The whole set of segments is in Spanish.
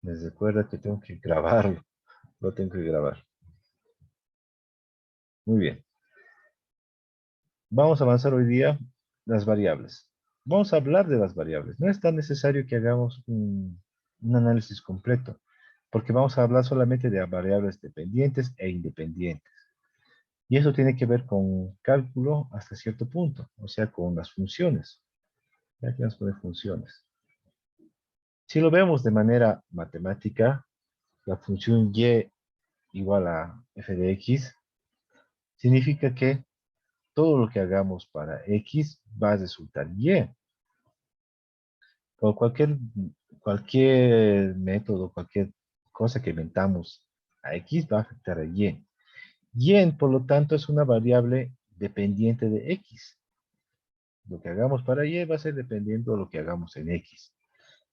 Les recuerda que tengo que grabarlo. Lo tengo que grabar. Muy bien. Vamos a avanzar hoy día las variables. Vamos a hablar de las variables. No es tan necesario que hagamos un análisis completo, porque vamos a hablar solamente de variables dependientes e independientes. Y eso tiene que ver con cálculo hasta cierto punto, o sea, con las funciones. Ya que vamos a poner funciones. Si lo vemos de manera matemática, la función y igual a f de x, significa que todo lo que hagamos para x va a resultar y. Por cualquier método, cualquier cosa que inventamos a x va a afectar a y. Y, por lo tanto, es una variable dependiente de x. Lo que hagamos para y va a ser dependiendo de lo que hagamos en x.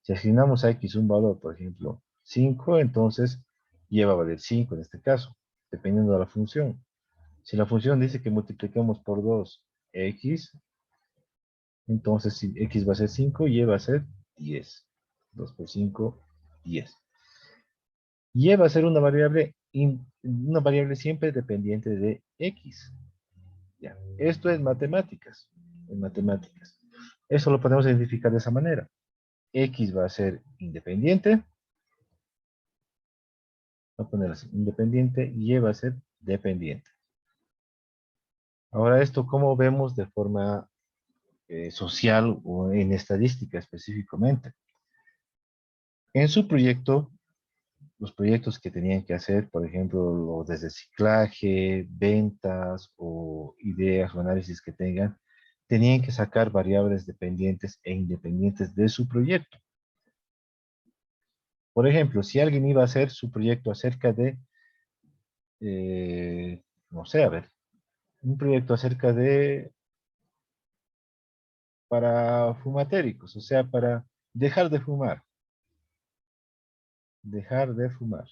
Si asignamos a x un valor, por ejemplo, 5, entonces y va a valer 5 en este caso, dependiendo de la función. Si la función dice que multipliquemos por 2 x, entonces si x va a ser 5, y va a ser 10. 2 por 5, 10. Y va a ser una variable siempre dependiente de x. Ya. Esto es matemáticas. En matemáticas. Eso lo podemos identificar de esa manera. X va a ser independiente. Voy a poner así, independiente, y va a ser dependiente. Ahora esto, ¿cómo vemos de forma social o en estadística específicamente? En su proyecto, los proyectos que tenían que hacer, por ejemplo, los de reciclaje, ventas o ideas o análisis que tengan, tenían que sacar variables dependientes e independientes de su proyecto. Por ejemplo, si alguien iba a hacer su proyecto acerca de, no sé, a ver, un proyecto acerca de, para fumatéricos, o sea, para dejar de fumar, dejar de fumar.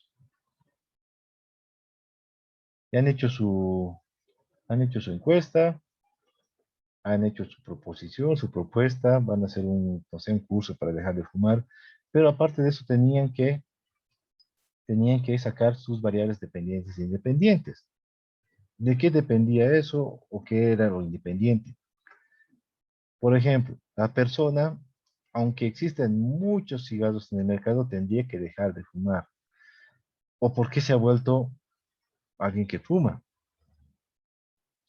Y han hecho su encuesta, han hecho su proposición, su propuesta, van a hacer no sé, un curso para dejar de fumar, pero aparte de eso tenían que sacar sus variables dependientes e independientes. ¿De qué dependía eso o qué era lo independiente? Por ejemplo, la persona, aunque existen muchos cigarros en el mercado, tendría que dejar de fumar. ¿O por qué se ha vuelto alguien que fuma?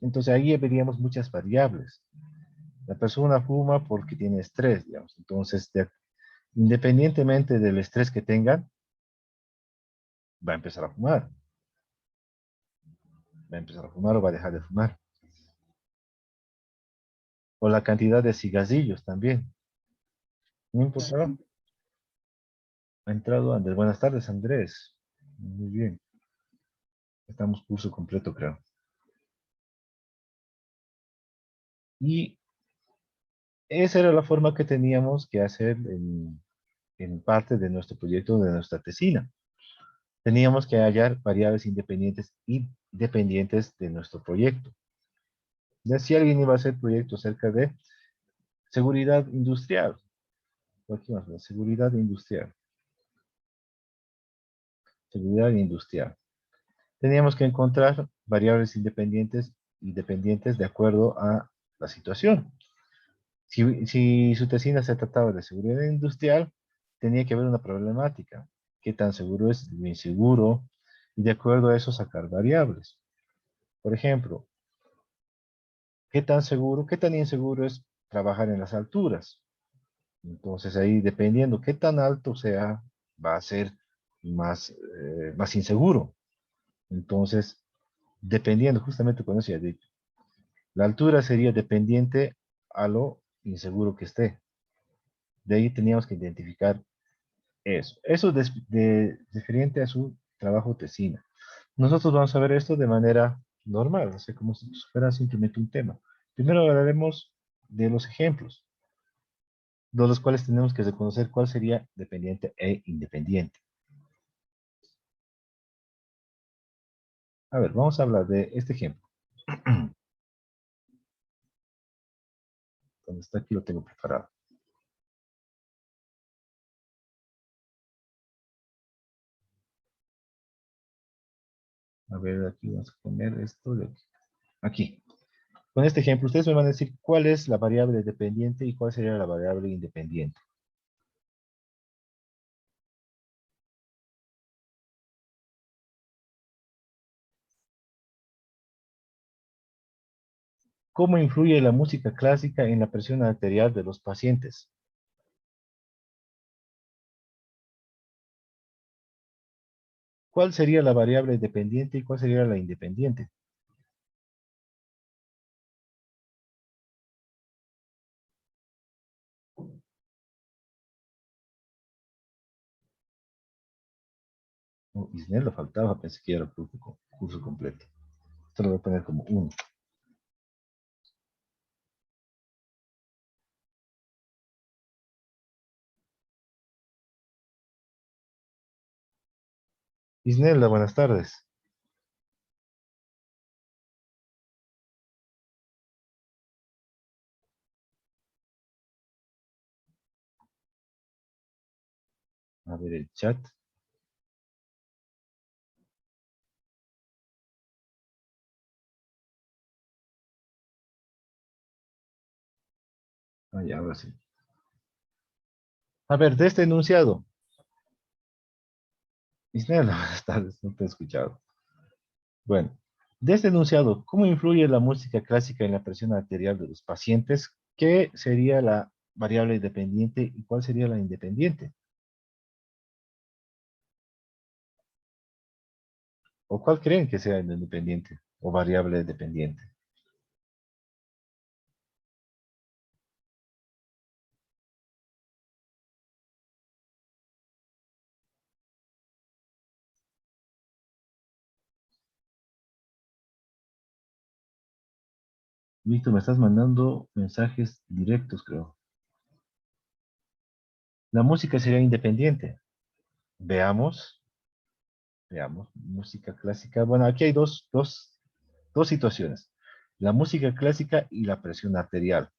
Entonces ahí veríamos muchas variables. La persona fuma porque tiene estrés, digamos. Entonces, independientemente del estrés que tengan, va a empezar a fumar. Va a empezar a fumar o va a dejar de fumar. O la cantidad de cigarrillos también. No importa. Ha entrado Andrés. Buenas tardes, Andrés. Muy bien. Estamos curso completo, creo. Y esa era la forma que teníamos que hacer en parte de nuestro proyecto, de nuestra tesina. Teníamos que hallar variables independientes y dependientes de nuestro proyecto. Ya si alguien iba a hacer proyectos acerca de seguridad industrial, aquí más, seguridad industrial, seguridad industrial. Teníamos que encontrar variables independientes y dependientes de acuerdo a la situación. Si su tesina se trataba de seguridad industrial, tenía que haber una problemática. ¿Qué tan seguro es lo inseguro? Y de acuerdo a eso sacar variables. Por ejemplo, ¿qué tan seguro, qué tan inseguro es trabajar en las alturas? Entonces ahí, dependiendo qué tan alto sea, va a ser más inseguro. Entonces, dependiendo, justamente con eso ya he dicho, la altura sería dependiente a lo inseguro que esté. De ahí teníamos que identificar eso. Eso diferente a su trabajo tesina. Nosotros vamos a ver esto de manera normal, o sea, como si fuera simplemente un tema. Primero hablaremos de los ejemplos, de los cuales tenemos que reconocer cuál sería dependiente e independiente. A ver, vamos a hablar de este ejemplo. Donde está aquí lo tengo preparado. A ver, aquí vamos a poner esto de aquí. Aquí. Con este ejemplo, ustedes me van a decir cuál es la variable dependiente y cuál sería la variable independiente. ¿Cómo influye la música clásica en la presión arterial de los pacientes? ¿Cuál sería la variable dependiente y cuál sería la independiente? Oh, Isnel lo faltaba, pensé que era el curso completo. Esto lo voy a poner como uno. Isnelda, buenas tardes. A ver el chat. Ah, ya, ahora sí. A ver, de este enunciado. Isnelda, buenas tardes, no te he escuchado. Bueno, de este enunciado, ¿cómo influye la música clásica en la presión arterial de los pacientes? ¿Qué sería la variable dependiente y cuál sería la independiente? ¿O cuál creen que sea el independiente o variable dependiente? Víctor, me estás mandando mensajes directos, creo. La música sería independiente. Veamos, veamos. Música clásica. Bueno, aquí hay dos situaciones. La música clásica y la presión arterial.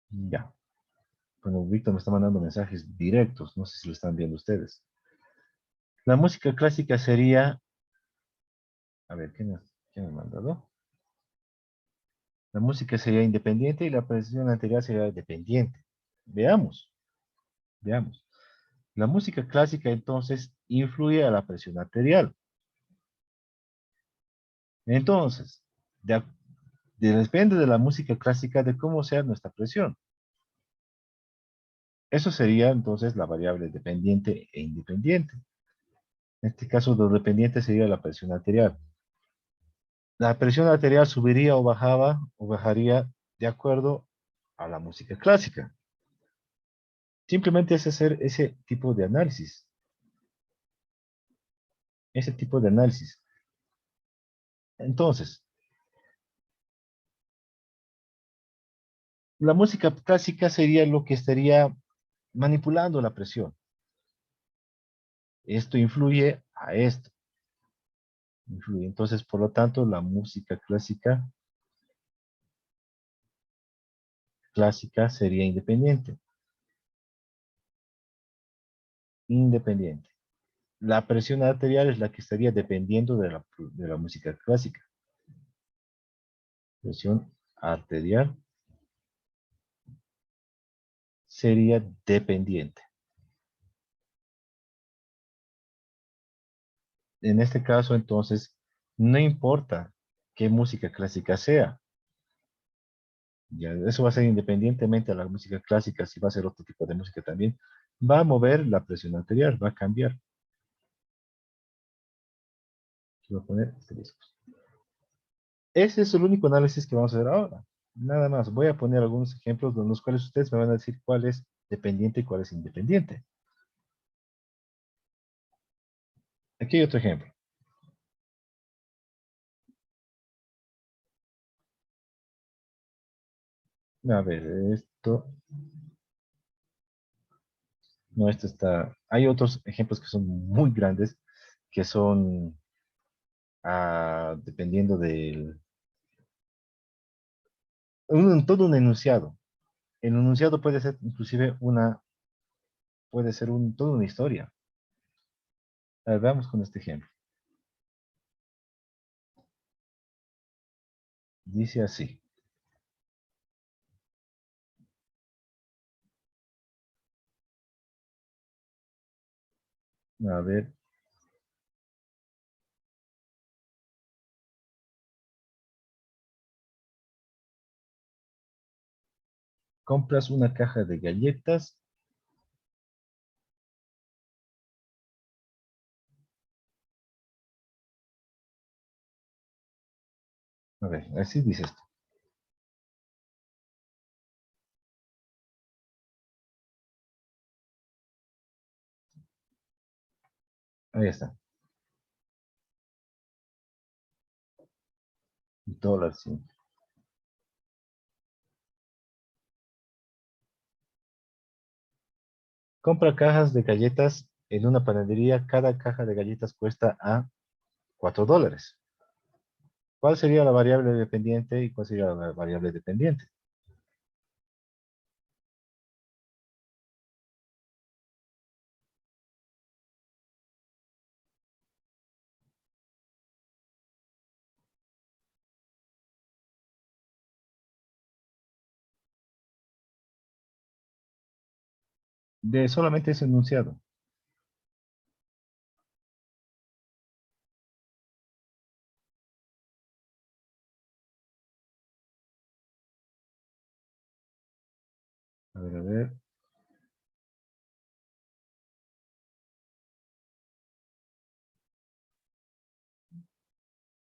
Ya. Bueno, Víctor me está mandando mensajes directos. No sé si lo están viendo ustedes. La música clásica sería. A ver, ¿quién me ha mandado? La música sería independiente y la presión arterial sería dependiente. Veamos, veamos. La música clásica entonces influye a la presión arterial. Entonces, de, depende de la música clásica de cómo sea nuestra presión. Eso sería entonces la variable dependiente e independiente. En este caso, lo dependiente sería la presión arterial. La presión arterial subiría o bajaría de acuerdo a la música clásica. Simplemente es hacer ese tipo de análisis. Ese tipo de análisis. Entonces, la música clásica sería lo que estaría manipulando la presión. Esto influye a esto. Influye. Entonces, por lo tanto, la música clásica sería independiente. Independiente. La presión arterial es la que estaría dependiendo de la música clásica. Presión arterial sería dependiente. En este caso, entonces, no importa qué música clásica sea. Ya, eso va a ser independientemente de la música clásica, si va a ser otro tipo de música también. Va a mover la presión arterial, va a cambiar. Voy a poner este disco. Ese es el único análisis que vamos a hacer ahora. Nada más. Voy a poner algunos ejemplos de los cuales ustedes me van a decir cuál es dependiente y cuál es independiente. Aquí hay otro ejemplo. A ver, esto. No, esto está. Hay otros ejemplos que son muy grandes, que son dependiendo del. Todo un enunciado. El enunciado puede ser inclusive toda una historia. A ver, veamos con este ejemplo. Dice así. A ver, compras una caja de galletas. A ver, así dice esto. Ahí está. Dólar, sí. Compra cajas de galletas en una panadería. Cada caja de galletas cuesta a $4. ¿Cuál sería la variable dependiente y cuál sería la variable dependiente? De solamente ese enunciado. A ver, a ver.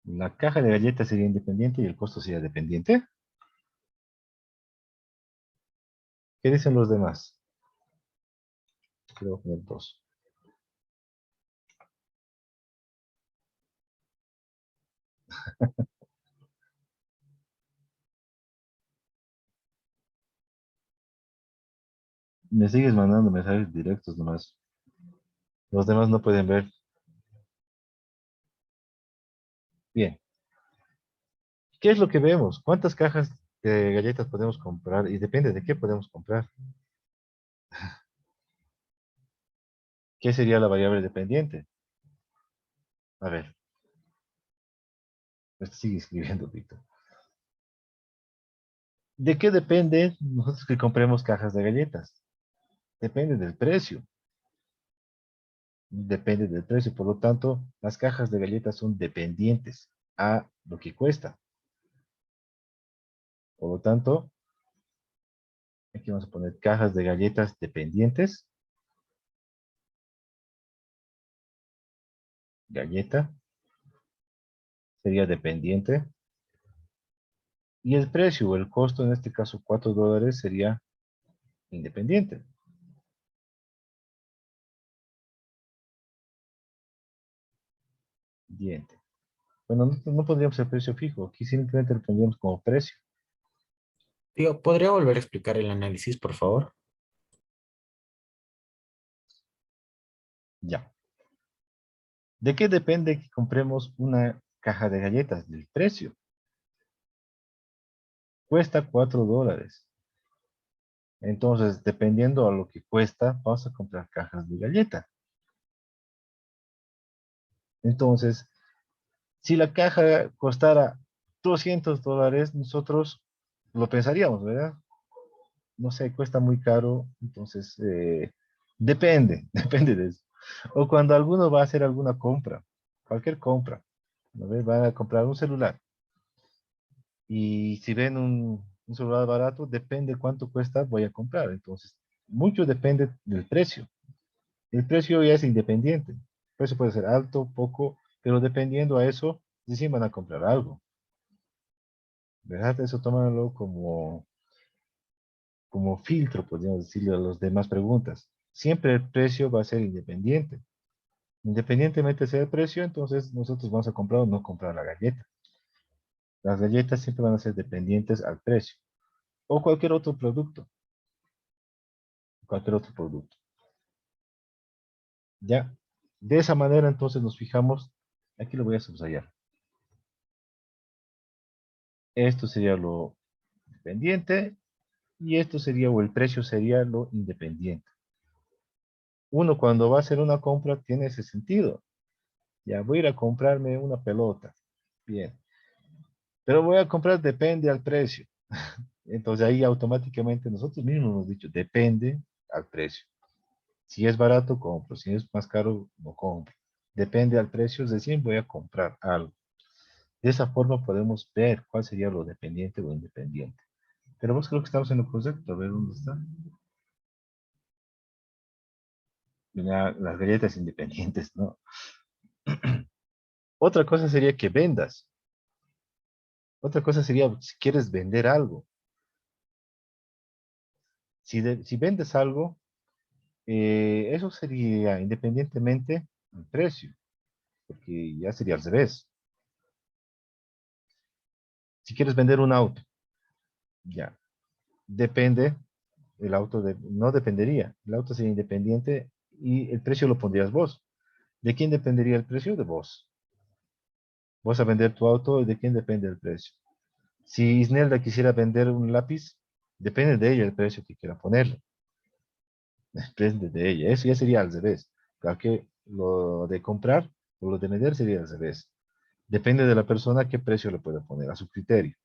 La caja de galletas sería independiente y el costo sería dependiente. ¿Qué dicen los demás? Creo que dos. Me sigues mandando mensajes directos nomás. Los demás no pueden ver. Bien. ¿Qué es lo que vemos? ¿Cuántas cajas de galletas podemos comprar? Y depende de qué podemos comprar. ¿Qué sería la variable dependiente? A ver, sigue escribiendo, Víctor. ¿De qué depende nosotros que compremos cajas de galletas? Depende del precio. Depende del precio. Por lo tanto, las cajas de galletas son dependientes a lo que cuesta. Por lo tanto, aquí vamos a poner cajas de galletas dependientes. Galleta sería dependiente. Y el precio o el costo, en este caso $4, sería independiente. Diente. Bueno, no pondríamos el precio fijo. Aquí simplemente lo pondríamos como precio. Digo, ¿podría volver a explicar el análisis, por favor? Ya. ¿De qué depende que compremos una caja de galletas? Del precio. Cuesta $4. Entonces, dependiendo a lo que cuesta, vamos a comprar cajas de galleta. Entonces, si la caja costara $200, nosotros lo pensaríamos, ¿verdad? No sé, cuesta muy caro, entonces depende, depende de eso. O cuando alguno va a hacer alguna compra, cualquier compra, ¿no ves? Va a comprar un celular y si ven un celular barato, depende cuánto cuesta, voy a comprar. Entonces, mucho depende del precio. El precio ya es independiente. El precio puede ser alto, poco, pero dependiendo a eso, sí van a comprar algo. ¿Verdad? Eso tómalo como filtro, podríamos decirle a las demás preguntas. Siempre el precio va a ser independiente. Independientemente sea el precio, entonces nosotros vamos a comprar o no comprar la galleta. Las galletas siempre van a ser dependientes al precio. O cualquier otro producto. Cualquier otro producto. Ya. De esa manera entonces nos fijamos. Aquí lo voy a subrayar. Esto sería lo dependiente y esto sería, o el precio sería lo independiente. Uno cuando va a hacer una compra tiene ese sentido. Ya voy a ir a comprarme una pelota. Bien. Pero voy a comprar, depende al precio. Entonces ahí automáticamente nosotros mismos hemos dicho, depende al precio. Si es barato, compro. Si es más caro, no compro. Depende al precio, es decir, voy a comprar algo. De esa forma podemos ver cuál sería lo dependiente o independiente. Pero vos creo que estamos en lo correcto. A ver dónde está. Mira, las galletas independientes, ¿no? Otra cosa sería que vendas. Otra cosa sería si quieres vender algo. Si vendes algo, eso sería independientemente del precio, porque ya sería al revés. Si quieres vender un auto, ya, depende, no dependería, el auto sería independiente y el precio lo pondrías vos. ¿De quién dependería el precio? De vos. Vos a vender tu auto, ¿de quién depende el precio? Si Isnelda quisiera vender un lápiz, depende de ella el precio que quiera ponerle. Depende de ella. Eso ya sería al revés. Claro que lo de comprar o lo de vender sería al revés. Depende de la persona qué precio le puede poner a su criterio.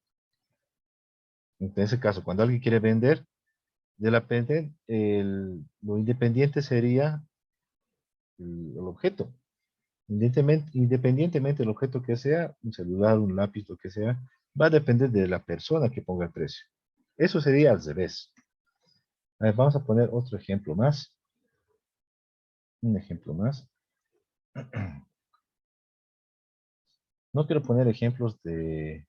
En ese caso, cuando alguien quiere vender, lo independiente sería el objeto. Independientemente del objeto que sea, un celular, un lápiz, lo que sea, va a depender de la persona que ponga el precio. Eso sería al revés. A ver, vamos a poner otro ejemplo más. Un ejemplo más. No quiero poner ejemplos de,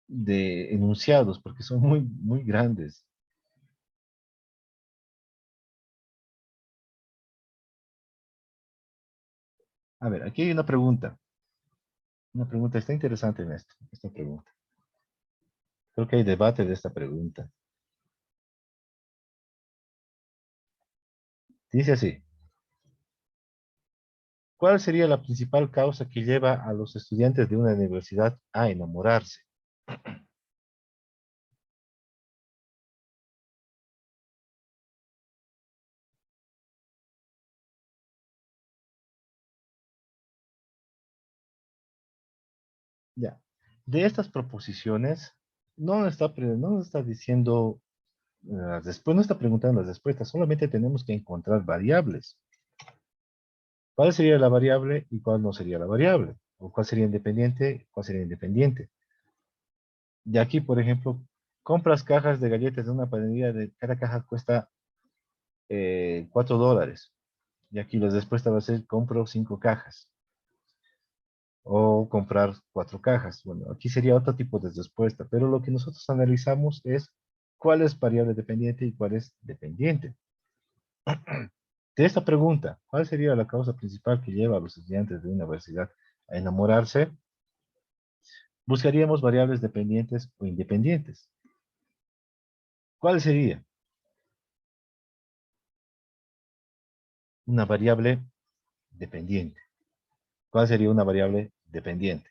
de enunciados porque son muy grandes. A ver, aquí hay una pregunta. Una pregunta, está interesante en esto, esta pregunta. Creo que hay debate de esta pregunta. Dice así, ¿cuál sería la principal causa que lleva a los estudiantes de una universidad a enamorarse? Ya, de estas proposiciones, no nos está diciendo después, no está preguntando las respuestas, solamente tenemos que encontrar variables. ¿Cuál sería la variable y cuál no sería la variable? ¿O cuál sería independiente? ¿Cuál sería independiente? Y aquí, por ejemplo, compras cajas de galletas de una panadería, cada caja cuesta $4. Y aquí la respuesta va a ser, compro 5 cajas. O comprar 4 cajas. Bueno, aquí sería otro tipo de respuesta, pero lo que nosotros analizamos es cuál es variable dependiente y cuál es dependiente. De esta pregunta, ¿cuál sería la causa principal que lleva a los estudiantes de una universidad a enamorarse? Buscaríamos variables dependientes o independientes. ¿Cuál sería? Una variable dependiente. ¿Cuál sería una variable dependiente?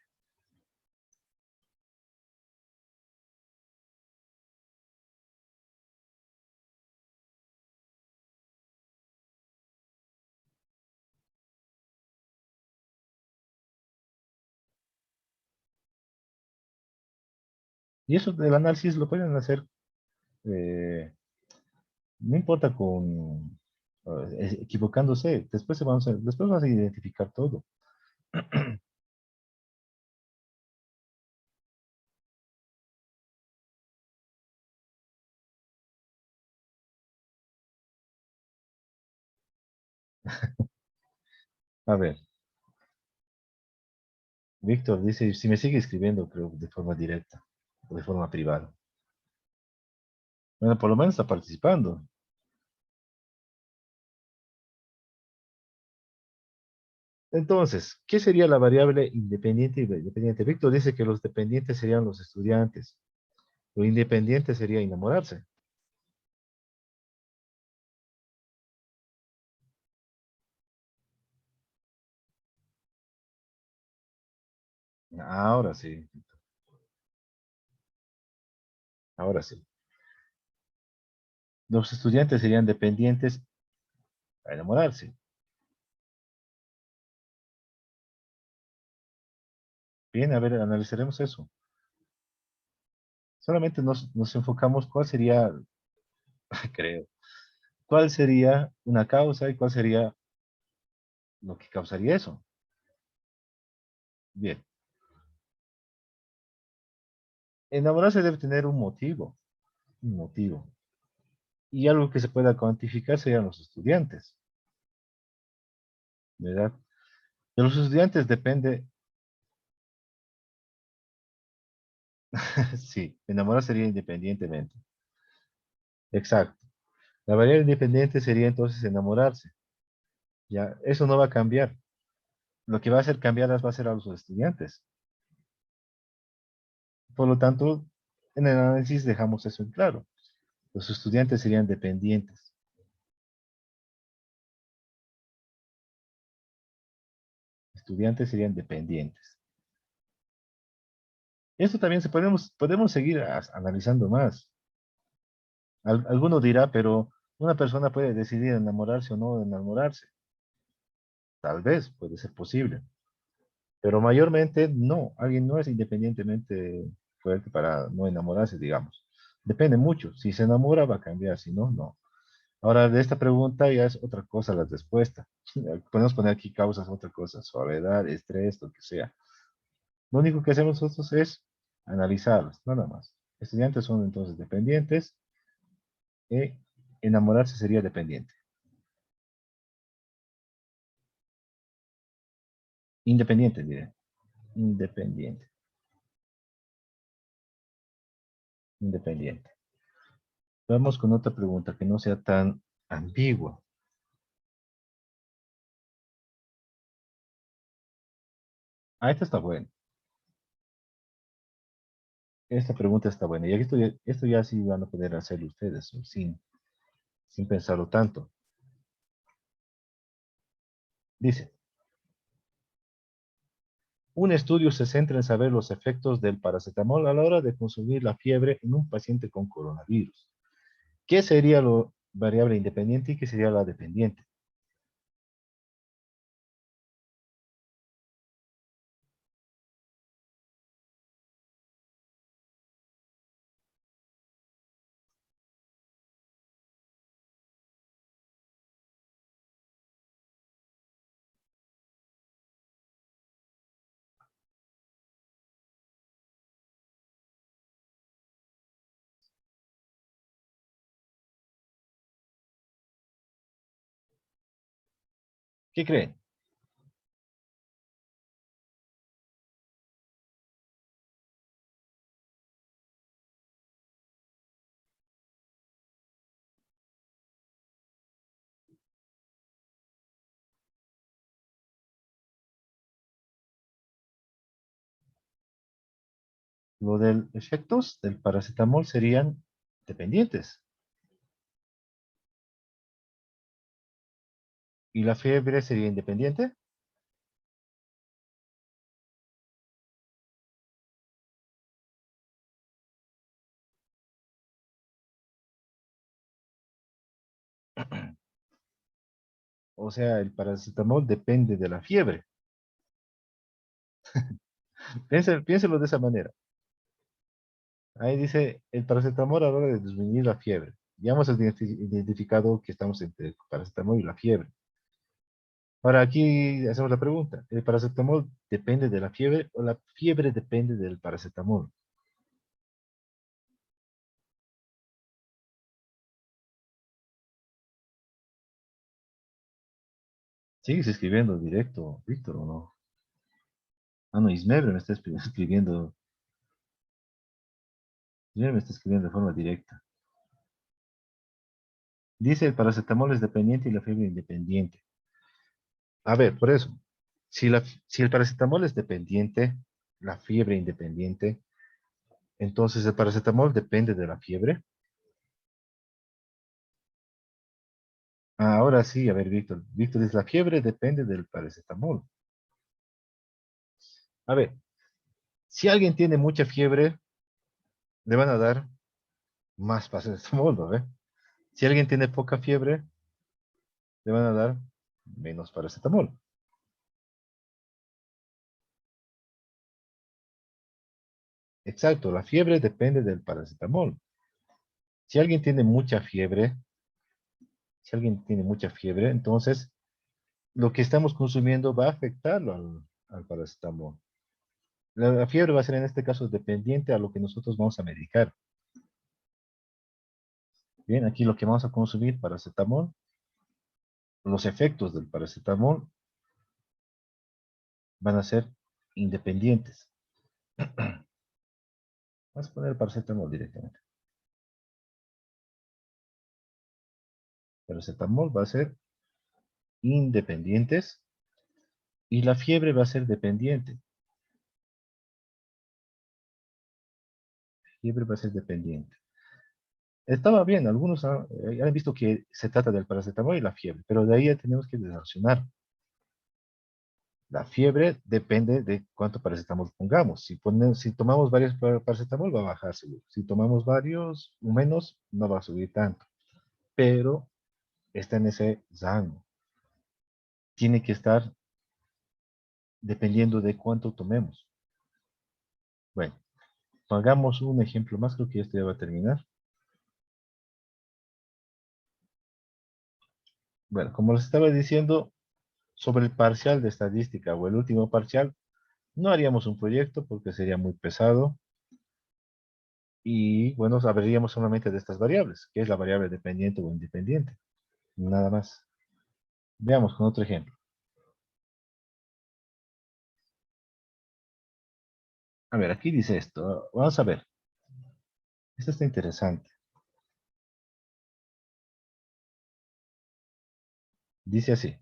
Y eso del análisis lo pueden hacer, eh, no importa equivocándose, después vamos a identificar todo. A ver, Víctor dice, si me sigue escribiendo, creo, de forma directa o de forma privada. Bueno, por lo menos está participando. Entonces, ¿qué sería la variable independiente y dependiente? Víctor dice que los dependientes serían los estudiantes. Lo independiente sería enamorarse. Ahora sí, ahora sí. Los estudiantes serían dependientes a enamorarse. Bien, a ver, analizaremos eso. Solamente nos enfocamos cuál sería, creo, cuál sería una causa y cuál sería lo que causaría eso. Bien, enamorarse debe tener un motivo. Y algo que se pueda cuantificar serían los estudiantes, ¿verdad? De los estudiantes depende, sí, enamorar sería independientemente. Exacto. La variable independiente sería entonces enamorarse. Ya, eso no va a cambiar. Lo que va a hacer cambiarlas va a ser a los estudiantes. Por lo tanto, en el análisis dejamos eso en claro. Los estudiantes serían dependientes. Estudiantes serían dependientes. Esto también podemos seguir analizando más. Alguno dirá, pero una persona puede decidir enamorarse o no enamorarse. Tal vez puede ser posible, pero mayormente no. Alguien no es independientemente fuerte para no enamorarse, digamos. Depende mucho. Si se enamora va a cambiar, si no, no. Ahora, de esta pregunta ya es otra cosa la respuesta. Podemos poner aquí causas, otra cosa, soledad, estrés, lo que sea. Lo único que hacemos nosotros es analizarlas, nada más. Estudiantes son entonces dependientes y enamorarse sería dependiente. Independiente, diré. Independiente. Independiente. Vamos con otra pregunta que no sea tan ambigua. Ah, esta está buena. Esta pregunta está buena. Y esto ya sí van a poder hacerlo ustedes sin pensarlo tanto. Dice, un estudio se centra en saber los efectos del paracetamol a la hora de consumir la fiebre en un paciente con coronavirus. ¿Qué sería lo variable independiente y qué sería la dependiente? ¿Qué creen? Lo del efectos del paracetamol serían dependientes. ¿Y la fiebre sería independiente? O sea, el paracetamol depende de la fiebre. Piénselo de esa manera. Ahí dice el paracetamol a la hora de disminuir la fiebre. Ya hemos identificado que estamos entre el paracetamol y la fiebre. Ahora aquí hacemos la pregunta. ¿El paracetamol depende de la fiebre o la fiebre depende del paracetamol? ¿Sigues escribiendo directo, Víctor, o no? Ah, no, Ismael me está escribiendo. Ismael me está escribiendo de forma directa. Dice el paracetamol es dependiente y la fiebre independiente. A ver, por eso, si el paracetamol es dependiente, la fiebre independiente, entonces el paracetamol depende de la fiebre. Ah, ahora sí, a ver, Víctor. Víctor dice, la fiebre depende del paracetamol. A ver, si alguien tiene mucha fiebre, le van a dar más paracetamol, ¿no? Si alguien tiene poca fiebre, le van a dar menos paracetamol. Exacto, la fiebre depende del paracetamol. Si alguien tiene mucha fiebre, si alguien tiene mucha fiebre, entonces lo que estamos consumiendo va a afectarlo al paracetamol. La fiebre va a ser en este caso dependiente a lo que nosotros vamos a medicar. Bien, aquí lo que vamos a consumir, paracetamol, los efectos del paracetamol van a ser independientes. Vamos a poner el paracetamol directamente. Paracetamol va a ser independientes y la fiebre va a ser dependiente. Fiebre va a ser dependiente. Estaba bien, algunos han visto que se trata del paracetamol y la fiebre, pero de ahí ya tenemos que relacionar. La fiebre depende de cuánto paracetamol pongamos. Si tomamos varios paracetamol va a bajar seguro. Si tomamos varios o menos, no va a subir tanto. Pero está en ese rango. Tiene que estar dependiendo de cuánto tomemos. Bueno, hagamos un ejemplo más, creo que esto ya va a terminar. Bueno, como les estaba diciendo, sobre el parcial de estadística o el último parcial, no haríamos un proyecto porque sería muy pesado. Y bueno, hablaríamos solamente de estas variables, que es la variable dependiente o independiente. Nada más. Veamos con otro ejemplo. A ver, aquí dice esto. Vamos a ver. Esto está interesante. Dice así.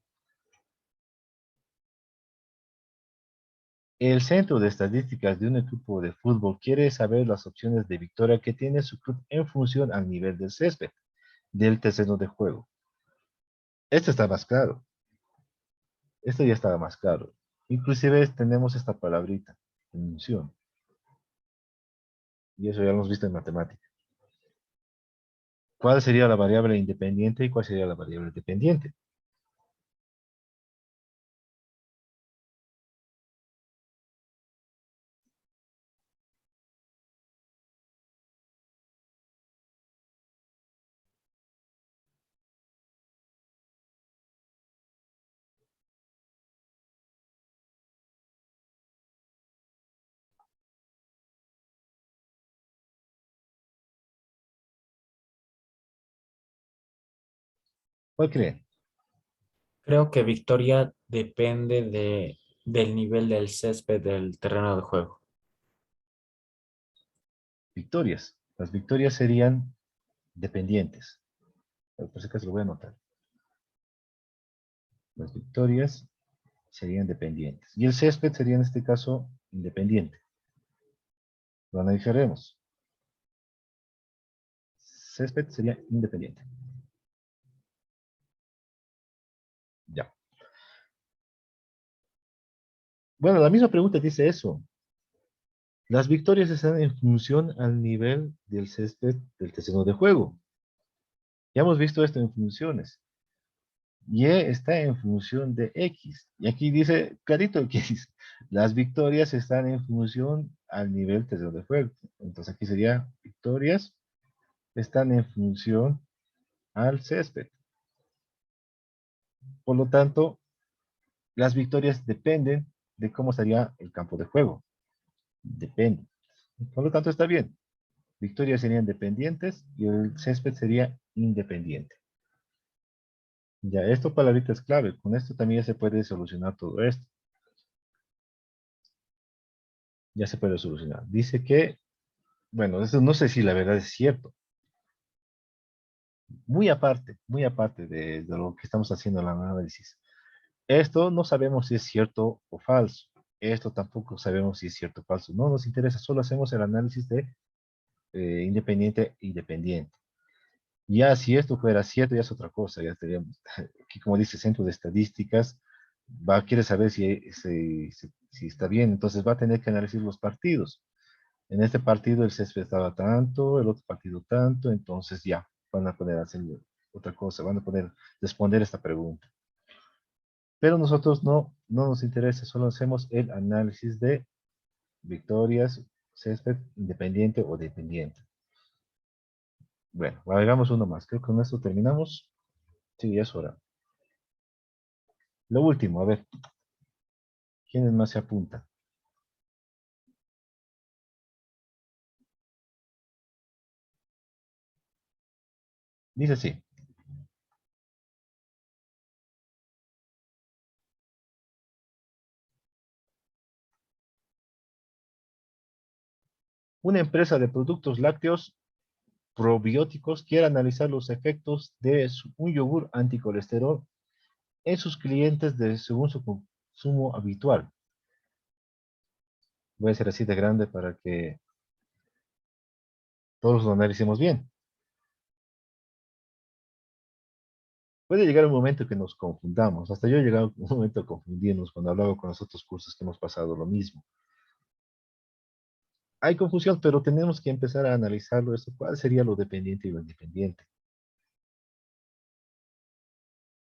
El centro de estadísticas de un equipo de fútbol quiere saber las opciones de victoria que tiene su club en función al nivel del césped, del terreno de juego. Esto está más claro. Esto ya estaba más claro. Inclusive tenemos esta palabrita, función. Y eso ya lo hemos visto en matemática. ¿Cuál sería la variable independiente y cuál sería la variable dependiente? ¿Cuál creen? Creo que victoria depende del nivel del césped del terreno de juego. Victorias. Las victorias serían dependientes. Por si acaso lo voy a anotar. Las victorias serían dependientes. Y el césped sería en este caso independiente. Lo analizaremos. Césped sería independiente. Ya. Bueno, la misma pregunta dice eso. Las victorias están en función al nivel del césped del terreno de juego. Ya hemos visto esto en funciones. Y está en función de X. Y aquí dice clarito que dice, las victorias están en función al nivel terreno de juego. Entonces aquí sería victorias están en función al césped. Por lo tanto, las victorias dependen de cómo estaría el campo de juego. Depende. Por lo tanto, está bien. Victorias serían dependientes y el césped sería independiente. Ya, esto palabrita es clave. Con esto también ya se puede solucionar todo esto. Ya se puede solucionar. Dice que, bueno, eso no sé si la verdad es cierto. Muy aparte de lo que estamos haciendo en el análisis. Esto no sabemos si es cierto o falso. Esto tampoco sabemos si es cierto o falso. No nos interesa, solo hacemos el análisis de independiente y dependiente. Ya si esto fuera cierto, ya es otra cosa. Ya estaríamos, aquí como dice Centro de Estadísticas, quiere saber si está bien, entonces va a tener que analizar los partidos. En este partido el césped estaba tanto, el otro partido tanto, entonces ya. van a poner a hacer otra cosa, van a poner responder esta pregunta. Pero nosotros no nos interesa, solo hacemos el análisis de victorias, césped, independiente o dependiente. Bueno, hagamos uno más. Creo que con esto terminamos. Sí, ya es hora. Lo último, a ver. ¿Quién más se apunta? Dice así. Una empresa de productos lácteos probióticos quiere analizar los efectos de un yogur anticolesterol en sus clientes según su consumo habitual. Voy a ser así de grande para que todos lo analicemos bien. Puede llegar un momento que nos confundamos. Hasta yo he llegado a un momento a confundirnos cuando hablaba con los otros cursos que hemos pasado lo mismo. Hay confusión, pero tenemos que empezar a analizarlo. ¿Cuál sería lo dependiente y lo independiente?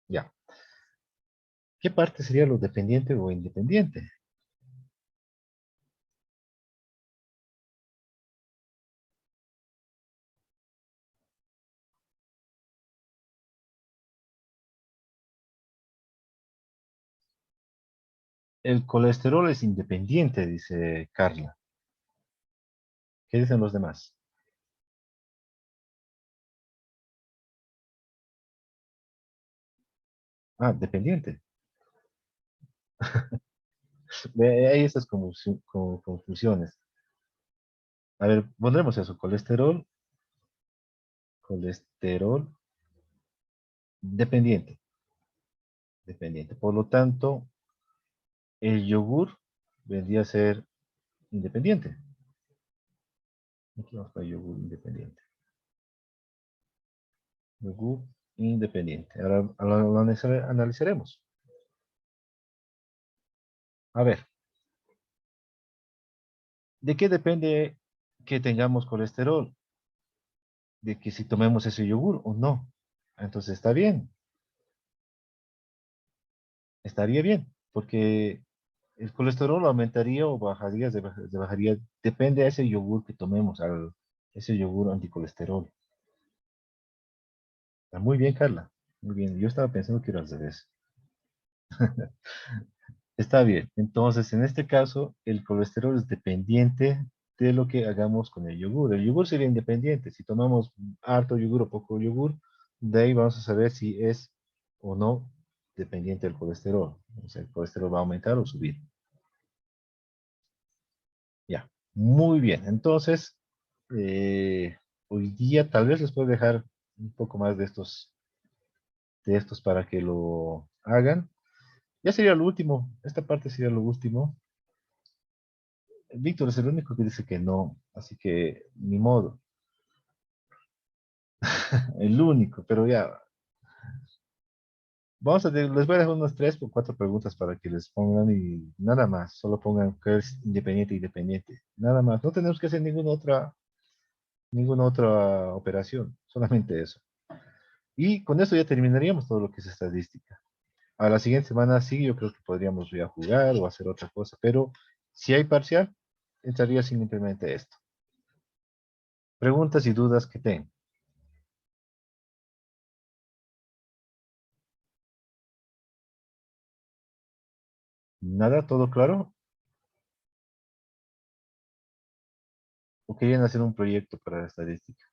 Ya. ¿Qué parte sería lo dependiente o independiente? El colesterol es independiente, dice Carla. ¿Qué dicen los demás? Ah, dependiente. Hay esas confusiones. A ver, pondremos eso. Colesterol dependiente. Dependiente. Por lo tanto, el yogur vendría a ser independiente. Aquí vamos para yogur independiente. Yogur independiente. Ahora lo analizaremos. A ver, ¿de qué depende que tengamos colesterol? De que si tomemos ese yogur o no. Entonces está bien. Estaría bien, porque el colesterol aumentaría o bajaría, bajaría, depende de ese yogur que tomemos, ese yogur anticolesterol. Está muy bien, Carla. Muy bien. Yo estaba pensando que era al revés. Está bien. Entonces, en este caso, el colesterol es dependiente de lo que hagamos con el yogur. El yogur sería independiente. Si tomamos harto yogur o poco yogur, de ahí vamos a saber si es o no dependiente del colesterol. O sea, el colesterol va a aumentar o subir. Ya. Muy bien. Entonces, eh, hoy día tal vez les puedo dejar un poco más de estos para que lo hagan. Ya sería lo último. Esta parte sería lo último. Víctor es el único que dice que no, así que ni modo, el único, pero ya, les voy a dejar unas 3 o 4 preguntas para que les pongan y nada más, solo pongan que es independiente, nada más, no tenemos que hacer ninguna otra operación, solamente eso. Y con eso ya terminaríamos todo lo que es estadística. A la siguiente semana sí, yo creo que podríamos ya jugar o hacer otra cosa, pero si hay parcial, entraría simplemente esto. Preguntas y dudas que tengan. ¿Nada? ¿Todo claro? ¿O querían hacer un proyecto para la estadística?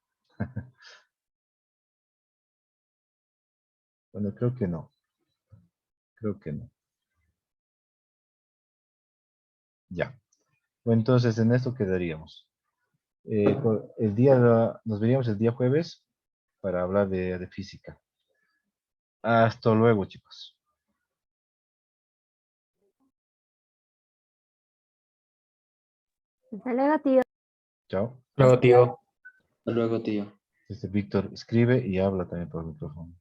Bueno, creo que no. Creo que no. Ya. Bueno, entonces en esto quedaríamos. Nos veríamos el día jueves para hablar de física. Hasta luego, chicos. Hasta luego, tío. Chao. Luego, tío. Hasta luego, tío. Víctor escribe y habla también por el micrófono.